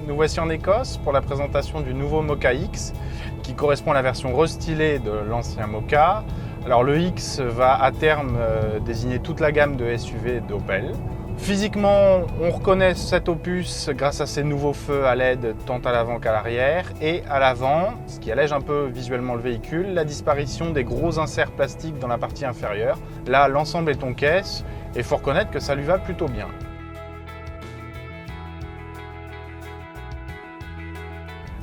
Nous voici en Écosse pour la présentation du nouveau Mokka X qui correspond à la version restylée de l'ancien Mokka. Alors le X va à terme désigner toute la gamme de SUV d'Opel. Physiquement, on reconnaît cet opus grâce à ses nouveaux feux à LED tant à l'avant qu'à l'arrière, et à l'avant, ce qui allège un peu visuellement le véhicule, la disparition des gros inserts plastiques dans la partie inférieure. Là, l'ensemble est en caisse et il faut reconnaître que ça lui va plutôt bien.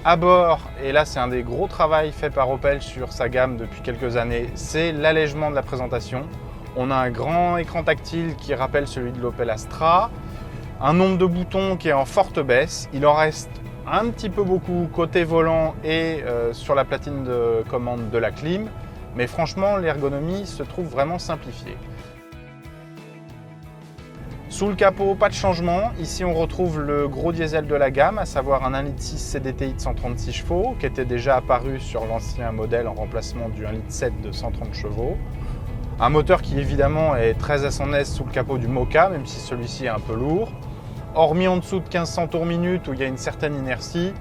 À bord, et là c'est un des gros travaux faits par Opel sur sa gamme depuis quelques années, c'est l'allègement de la présentation. On a un grand écran tactile qui rappelle celui de l'Opel Astra, un nombre de boutons qui est en forte baisse, il en reste un petit peu beaucoup côté volant et sur la platine de commande de la clim, mais franchement l'ergonomie se trouve vraiment simplifiée. Sous le capot, pas de changement. Ici, on retrouve le gros diesel de la gamme, à savoir un 1,6 litre CDTI de 136 chevaux, qui était déjà apparu sur l'ancien modèle en remplacement du 1,7 litre de 130 chevaux. Un moteur qui, évidemment, est très à son aise sous le capot du Mokka, même si celui-ci est un peu lourd. Hormis en dessous de 1500 tours minute, où il y a une certaine inertie,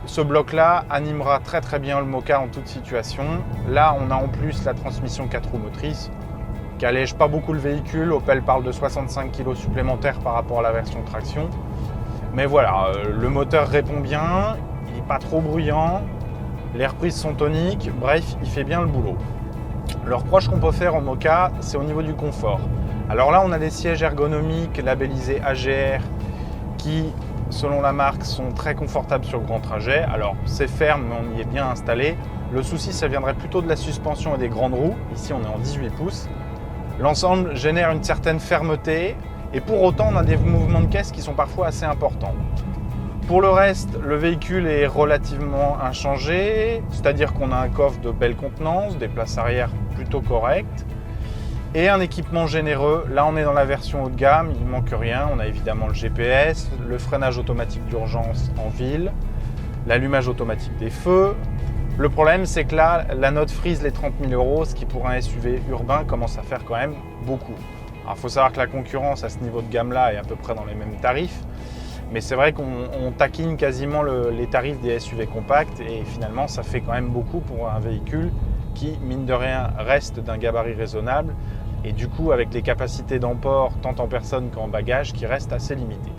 ce bloc-là animera très bien le Mokka en toute situation. Là, on a en plus la transmission 4 roues motrices, qui allège pas beaucoup le véhicule. Opel parle de 65 kg supplémentaires par rapport à la version traction. Mais voilà, le moteur répond bien, il n'est pas trop bruyant, les reprises sont toniques, bref, il fait bien le boulot. Le reproche qu'on peut faire au Mokka, c'est au niveau du confort. Alors là, on a des sièges ergonomiques labellisés AGR qui, selon la marque, sont très confortables sur le grand trajet. Alors c'est ferme, mais on y est bien installé. Le souci, ça viendrait plutôt de la suspension et des grandes roues. Ici, on est en 18 pouces. L'ensemble génère une certaine fermeté et pour autant on a des mouvements de caisse qui sont parfois assez importants. Pour le reste, le véhicule est relativement inchangé, c'est-à-dire qu'on a un coffre de belle contenance, des places arrière plutôt correctes et un équipement généreux. Là on est dans la version haut de gamme, il ne manque rien. On a évidemment le GPS, le freinage automatique d'urgence en ville, l'allumage automatique des feux. Le problème, c'est que là, la note frise les 30 000 €, ce qui pour un SUV urbain commence à faire quand même beaucoup. Alors, il faut savoir que la concurrence à ce niveau de gamme-là est à peu près dans les mêmes tarifs, mais c'est vrai qu'on taquine quasiment les tarifs des SUV compacts et finalement, ça fait quand même beaucoup pour un véhicule qui, mine de rien, reste d'un gabarit raisonnable et du coup, avec les capacités d'emport tant en personne qu'en bagages qui restent assez limitées.